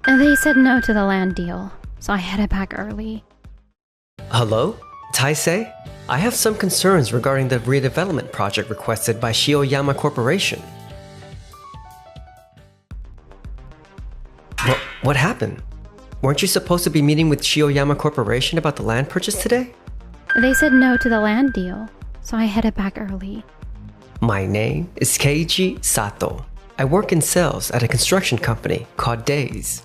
They said no to the land deal, so I headed back early. Hello? Taisei? I have some concerns regarding the redevelopment project requested by Shioyama Corporation. What happened? Weren't you supposed to be meeting with Shioyama Corporation about the land purchase today? They said no to the land deal, so I headed back early. My name is Keiji Sato. I work in sales at a construction company called Days.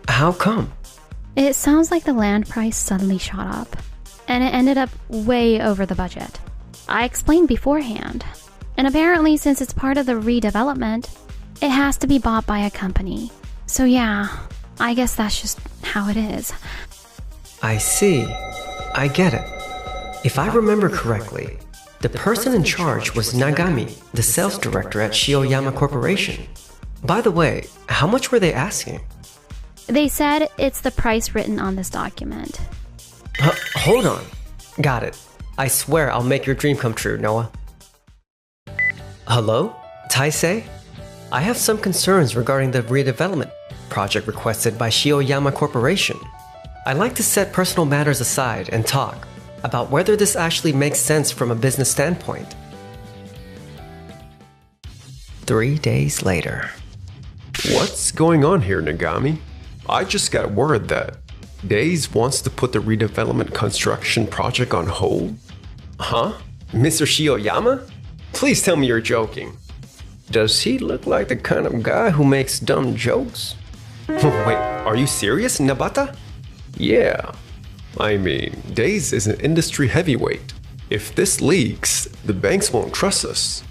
How come? It sounds like the land price suddenly shot up, and it ended up way over the budget. I explained beforehand, and apparently since it's part of the redevelopment, it has to be bought by a company. So yeah, I guess that's just how it is. I see. I get it. If I remember correctly, the person in charge was Nagami, the sales director at Shioyama Corporation. By the way, how much were they asking? They said it's the price written on this document. Hold on. Got it. I swear I'll make your dream come true, Noah. Hello? Taisei? I have some concerns regarding the redevelopment project requested by Shioyama Corporation. I'd like to set personal matters aside and talk about whether this actually makes sense from a business standpoint. 3 days later. What's going on here, Nagami? I just got word that Days wants to put the redevelopment construction project on hold. Huh? Mr. Shioyama? Please tell me you're joking. Does he look like the kind of guy who makes dumb jokes? Wait, are you serious, Nabata? Yeah. I mean, Days is an industry heavyweight. If this leaks, the banks won't trust us,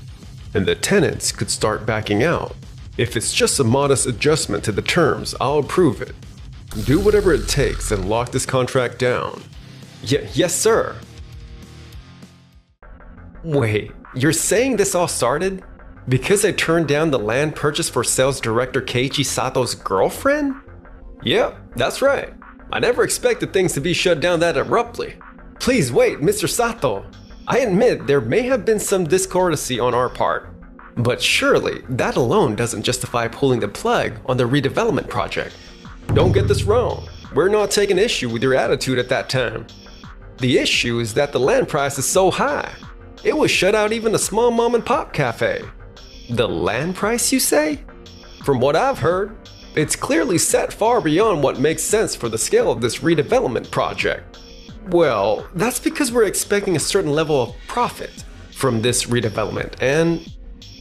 and the tenants could start backing out. If it's just a modest adjustment to the terms, I'll approve it. Do whatever it takes and lock this contract down. Yes, sir. Wait, you're saying this all started because I turned down the land purchase for sales director Keiichi Sato's girlfriend? Yep, that's right. I never expected things to be shut down that abruptly. Please wait, Mr. Sato. I admit there may have been some discourtesy on our part, but surely that alone doesn't justify pulling the plug on the redevelopment project. Don't get this wrong. We're not taking issue with your attitude at that time. The issue is that the land price is so high. It would shut out even a small mom-and-pop cafe. The land price, you say? From what I've heard, it's clearly set far beyond what makes sense for the scale of this redevelopment project. Well, that's because we're expecting a certain level of profit from this redevelopment, and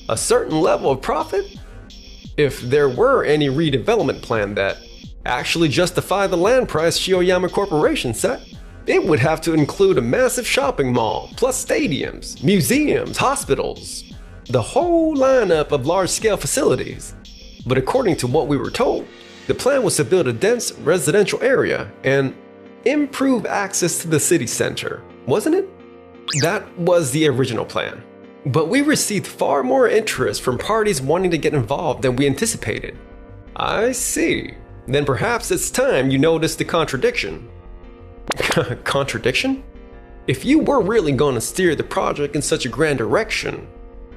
a certain level of profit? If there were any redevelopment plan that actually justified the land price Shioyama Corporation set, it would have to include a massive shopping mall, plus stadiums, museums, hospitals, the whole lineup of large-scale facilities. But according to what we were told, the plan was to build a dense residential area and improve access to the city center, wasn't it? That was the original plan. But we received far more interest from parties wanting to get involved than we anticipated. I see. Then perhaps it's time you noticed the contradiction. Contradiction? If you were really going to steer the project in such a grand direction,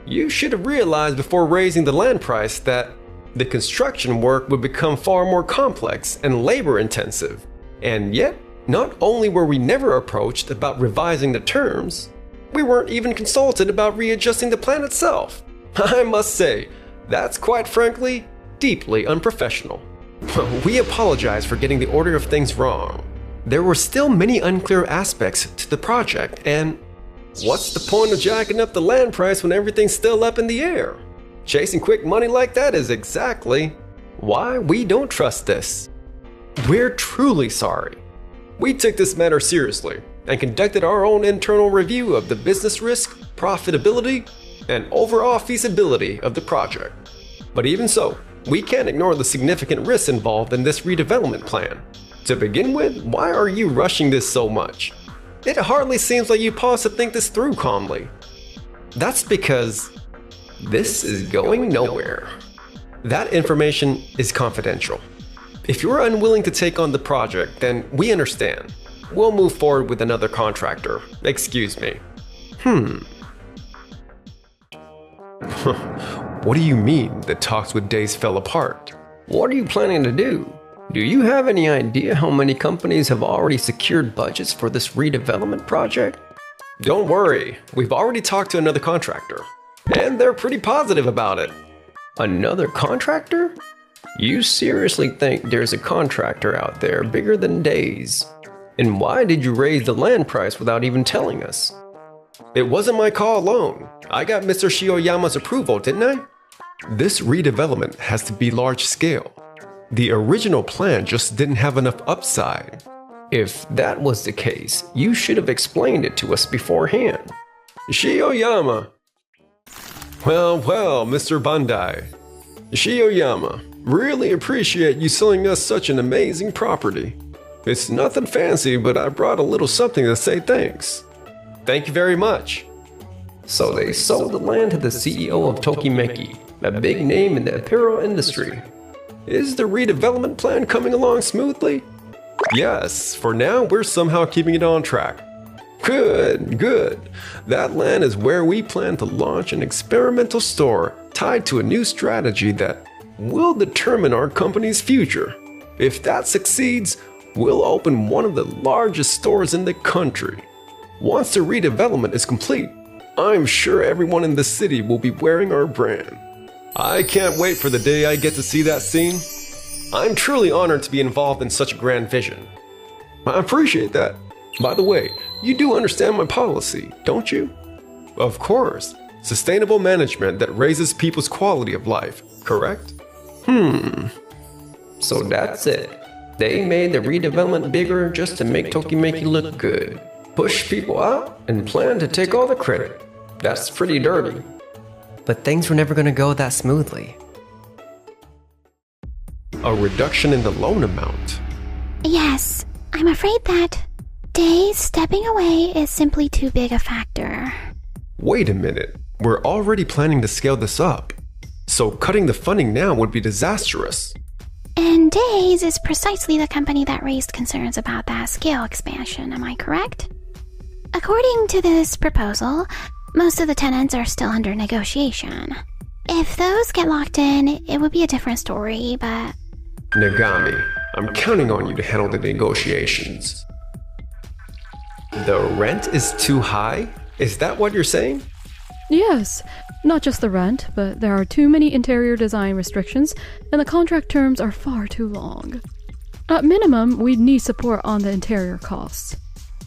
you should have realized before raising the land price that the construction work would become far more complex and labor intensive. And yet, not only were we never approached about revising the terms, we weren't even consulted about readjusting the plan itself. I must say, that's quite frankly, deeply unprofessional. We apologize for getting the order of things wrong. There were still many unclear aspects to the project, and what's the point of jacking up the land price when everything's still up in the air? Chasing quick money like that is exactly why we don't trust this. We're truly sorry. We took this matter seriously and conducted our own internal review of the business risk, profitability, and overall feasibility of the project. But even so, we can't ignore the significant risks involved in this redevelopment plan. To begin with, why are you rushing this so much? It hardly seems like you paused to think this through calmly. That's because this is going nowhere. That information is confidential. If you're unwilling to take on the project, then we understand. We'll move forward with another contractor. Excuse me. What do you mean the talks with Days fell apart? What are you planning to do? Do you have any idea how many companies have already secured budgets for this redevelopment project? Don't worry, we've already talked to another contractor, and they're pretty positive about it. Another contractor? You seriously think there's a contractor out there bigger than Days? And why did you raise the land price without even telling us? It wasn't my call alone. I got Mr. Shioyama's approval, didn't I? This redevelopment has to be large scale. The original plan just didn't have enough upside. If that was the case, you should have explained it to us beforehand. Shioyama! Well, Mr. Bandai. Shioyama, really appreciate you selling us such an amazing property. It's nothing fancy, but I brought a little something to say thanks. Thank you very much. So they sold the land to the CEO of Tokimeki, a big name in the apparel industry. Is the redevelopment plan coming along smoothly? Yes, for now we're somehow keeping it on track. Good. That land is where we plan to launch an experimental store tied to a new strategy that will determine our company's future. If that succeeds, we'll open one of the largest stores in the country. Once the redevelopment is complete, I'm sure everyone in the city will be wearing our brand. I can't wait for the day I get to see that scene. I'm truly honored to be involved in such a grand vision. I appreciate that. By the way, you do understand my policy, don't you? Of course. Sustainable management that raises people's quality of life, correct? So that's it. They made the redevelopment bigger just to make Tokimeki look good. Push people out and plan to take all the credit. That's pretty dirty. But things were never going to go that smoothly. A reduction in the loan amount. Yes, I'm afraid that Days stepping away is simply too big a factor. Wait a minute. We're already planning to scale this up. So cutting the funding now would be disastrous. And Days is precisely the company that raised concerns about that scale expansion, am I correct? According to this proposal, most of the tenants are still under negotiation. If those get locked in, it would be a different story, but... Nagami, I'm counting on you to handle the negotiations. The rent is too high? Is that what you're saying? Yes, not just the rent, but there are too many interior design restrictions, and the contract terms are far too long. At minimum, we'd need support on the interior costs,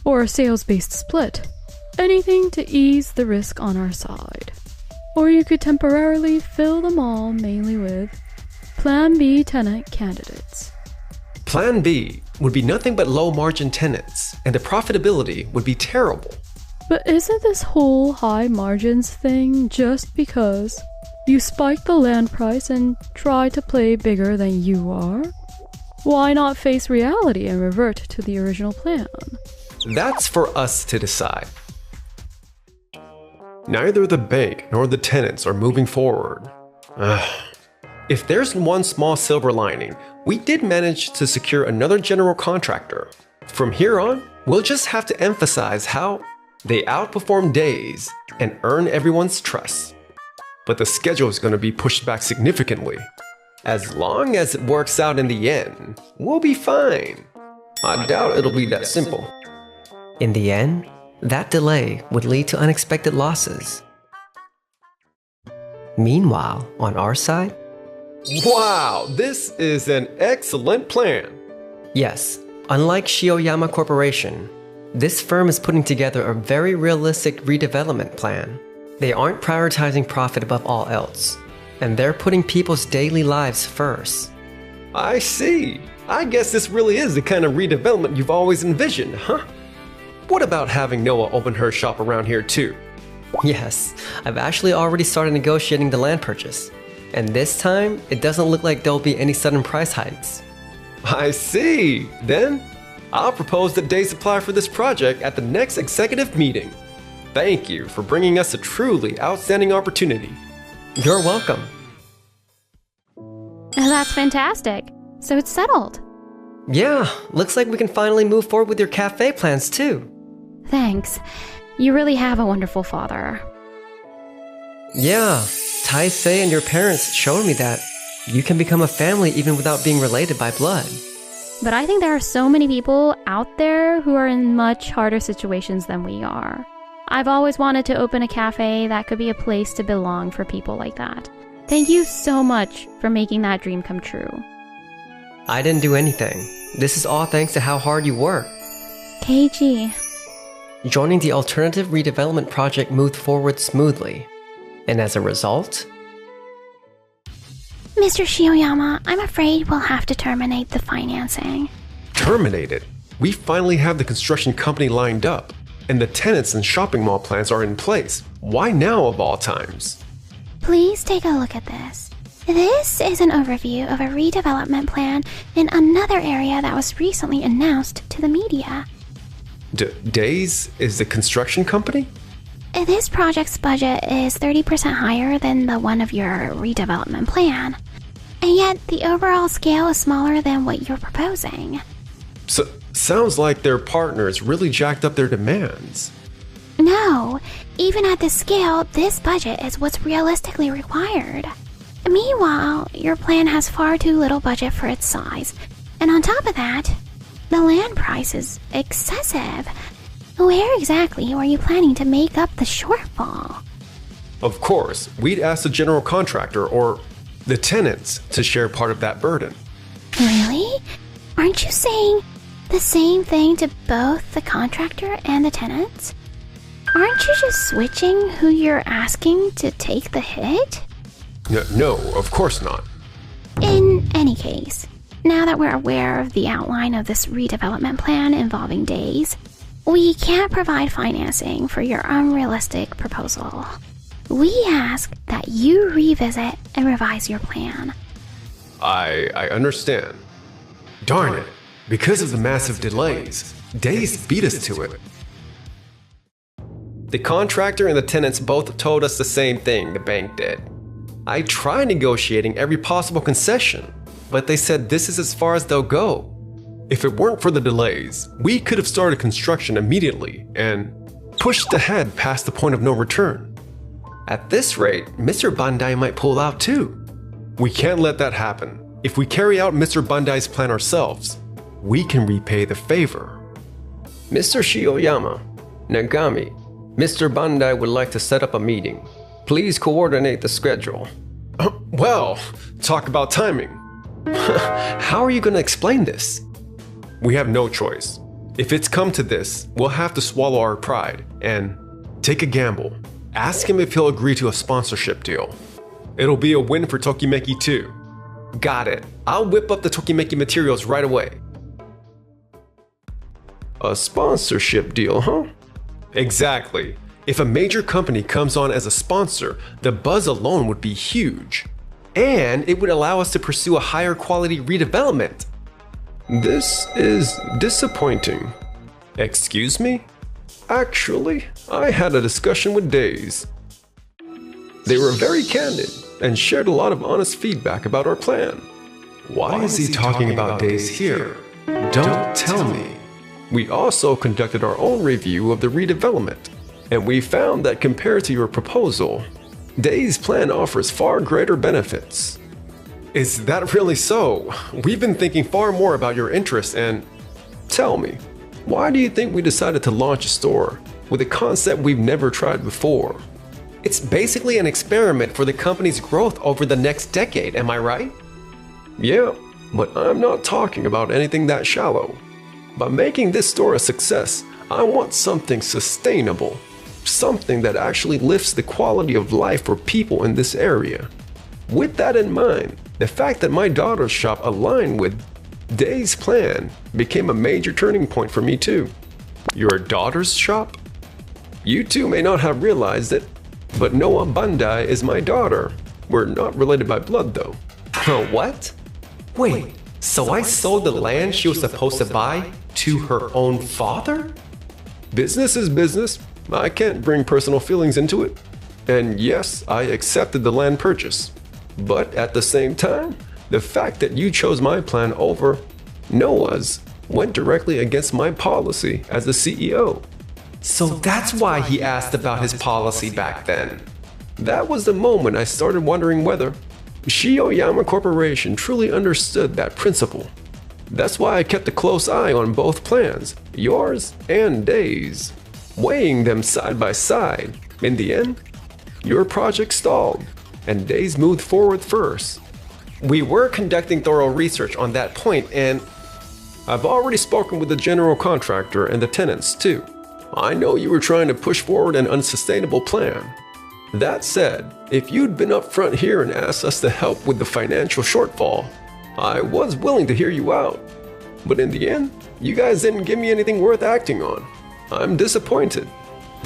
or a sales-based split. Anything to ease the risk on our side. Or you could temporarily fill them all mainly with Plan B tenant candidates. Plan B would be nothing but low-margin tenants, and the profitability would be terrible. But isn't this whole high margins thing just because you spiked the land price and try to play bigger than you are? Why not face reality and revert to the original plan? That's for us to decide. Neither the bank nor the tenants are moving forward. If there's one small silver lining, we did manage to secure another general contractor. From here on, we'll just have to emphasize how they outperform Days and earn everyone's trust. But the schedule is going to be pushed back significantly. As long as it works out in the end, we'll be fine. I doubt it'll be that simple. In the end, that delay would lead to unexpected losses. Meanwhile, on our side, Wow, this is an excellent plan. yes, unlike Shioyama Corporation, this firm is putting together a very realistic redevelopment plan. They aren't prioritizing profit above all else, and they're putting people's daily lives first. I see. I guess this really is the kind of redevelopment you've always envisioned, huh? What about having Noah open her shop around here too? Yes, I've actually already started negotiating the land purchase, and this time, it doesn't look like there'll be any sudden price hikes. I see. Then, I'll propose that Days apply for this project at the next executive meeting. Thank you for bringing us a truly outstanding opportunity. You're welcome. That's fantastic. So it's settled. Yeah, looks like we can finally move forward with your cafe plans too. Thanks. You really have a wonderful father. Yeah, Tai Fei and your parents showed me that. You can become a family even without being related by blood. But I think there are so many people out there who are in much harder situations than we are. I've always wanted to open a cafe that could be a place to belong for people like that. Thank you so much for making that dream come true. I didn't do anything. This is all thanks to how hard you work. KG. Joining the alternative redevelopment project moved forward smoothly. And as a result... Mr. Shioyama, I'm afraid we'll have to terminate the financing. Terminate it? We finally have the construction company lined up, and the tenants and shopping mall plans are in place. Why now of all times? Please take a look at this. This is an overview of a redevelopment plan in another area that was recently announced to the media. Days is the construction company? This project's budget is 30% higher than the one of your redevelopment plan. And yet, the overall scale is smaller than what you're proposing. So, sounds like their partners really jacked up their demands. No, even at this scale, this budget is what's realistically required. Meanwhile, your plan has far too little budget for its size. And on top of that, the land price is excessive. Where exactly were you planning to make up the shortfall? Of course, we'd ask the general contractor or the tenants to share part of that burden. Really? Aren't you saying the same thing to both the contractor and the tenants? Aren't you just switching who you're asking to take the hit? No, of course not. In any case, now that we're aware of the outline of this redevelopment plan involving Days, we can't provide financing for your unrealistic proposal. We ask that you revisit and revise your plan. I understand. Darn it. Because of the massive delays, Days beat us to it. The contractor and the tenants both told us the same thing the bank did. I tried negotiating every possible concession, but they said this is as far as they'll go. If it weren't for the delays, we could have started construction immediately and pushed ahead past the point of no return. At this rate, Mr. Bandai might pull out too. We can't let that happen. If we carry out Mr. Bandai's plan ourselves, we can repay the favor. Mr. Shioyama, Nagami, Mr. Bandai would like to set up a meeting. Please coordinate the schedule. Well, talk about timing. How are you going to explain this? We have no choice. If it's come to this, we'll have to swallow our pride and take a gamble. Ask him if he'll agree to a sponsorship deal. It'll be a win for Tokimeki too. Got it. I'll whip up the Tokimeki materials right away. A sponsorship deal, huh? Exactly. If a major company comes on as a sponsor, the buzz alone would be huge. And it would allow us to pursue a higher quality redevelopment. This is disappointing. Excuse me? Actually, I had a discussion with Days. They were very candid and shared a lot of honest feedback about our plan. Why is he talking about Days here? Don't tell me. We also conducted our own review of the redevelopment, and we found that compared to your proposal, Days' plan offers far greater benefits. Is that really so? We've been thinking far more about your interests and... Tell me, why do you think we decided to launch a store with a concept we've never tried before? It's basically an experiment for the company's growth over the next decade, am I right? Yeah, but I'm not talking about anything that shallow. By making this store a success, I want something sustainable. Something that actually lifts the quality of life for people in this area. With that in mind, the fact that my daughter's shop aligned with Days' plan became a major turning point for me too. Your daughter's shop? You two may not have realized it, but Noah Bandai is my daughter. We're not related by blood though. What? Wait, so I sold the land she was supposed to buy to her own father? Business is business. I can't bring personal feelings into it. And yes, I accepted the land purchase. But at the same time, the fact that you chose my plan over Noah's went directly against my policy as the CEO. So that's why he asked about his policy back then. That was the moment I started wondering whether Shiyoyama Corporation truly understood that principle. That's why I kept a close eye on both plans, yours and Day's, weighing them side by side. In the end, your project stalled, and Day's moved forward first. We were conducting thorough research on that point, and I've already spoken with the general contractor and the tenants too. I know you were trying to push forward an unsustainable plan. That said, if you'd been upfront here and asked us to help with the financial shortfall, I was willing to hear you out. But in the end, you guys didn't give me anything worth acting on. I'm disappointed.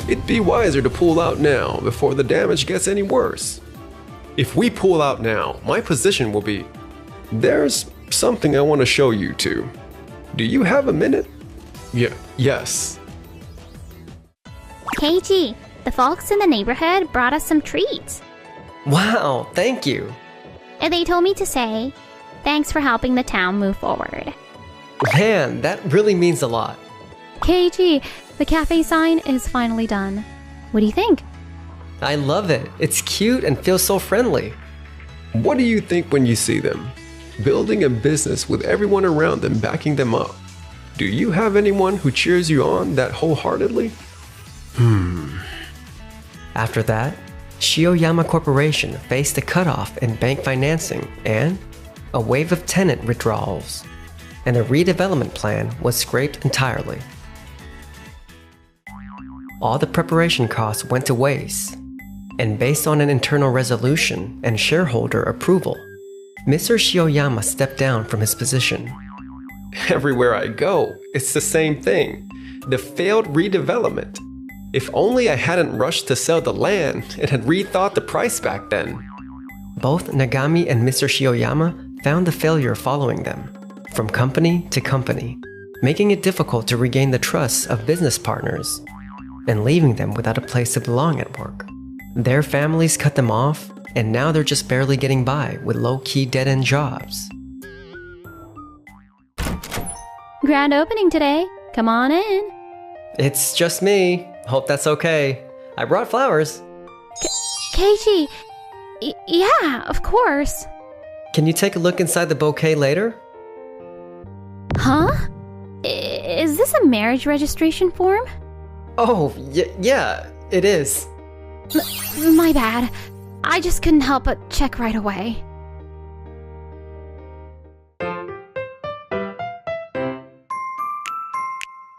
It'd be wiser to pull out now before the damage gets any worse. If we pull out now, my position will be, there's something I want to show you two. Do you have a minute? Yes. KG, the folks in the neighborhood brought us some treats. Wow, thank you. And they told me to say, thanks for helping the town move forward. Man, that really means a lot. KG, the cafe sign is finally done. What do you think? I love it. It's cute and feels so friendly. What do you think when you see them? Building a business with everyone around them backing them up. Do you have anyone who cheers you on that wholeheartedly? After that, Shiyoyama Corporation faced a cutoff in bank financing and a wave of tenant withdrawals, and the redevelopment plan was scrapped entirely. All the preparation costs went to waste, and based on an internal resolution and shareholder approval, Mr. Shiyoyama stepped down from his position. Everywhere I go, it's the same thing. The failed redevelopment. If only I hadn't rushed to sell the land and had rethought the price back then. Both Nagami and Mr. Shiyoyama found the failure following them, from company to company, making it difficult to regain the trust of business partners and leaving them without a place to belong at work. Their families cut them off, and now they're just barely getting by with low-key dead-end jobs. Grand opening today. Come on in. It's just me. Hope that's okay. I brought flowers. KG, yeah, of course. Can you take a look inside the bouquet later? Huh? Is this a marriage registration form? Oh, yeah, it is. My bad. I just couldn't help but check right away.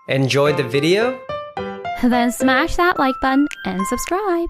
Enjoyed the video? Then smash that like button and subscribe.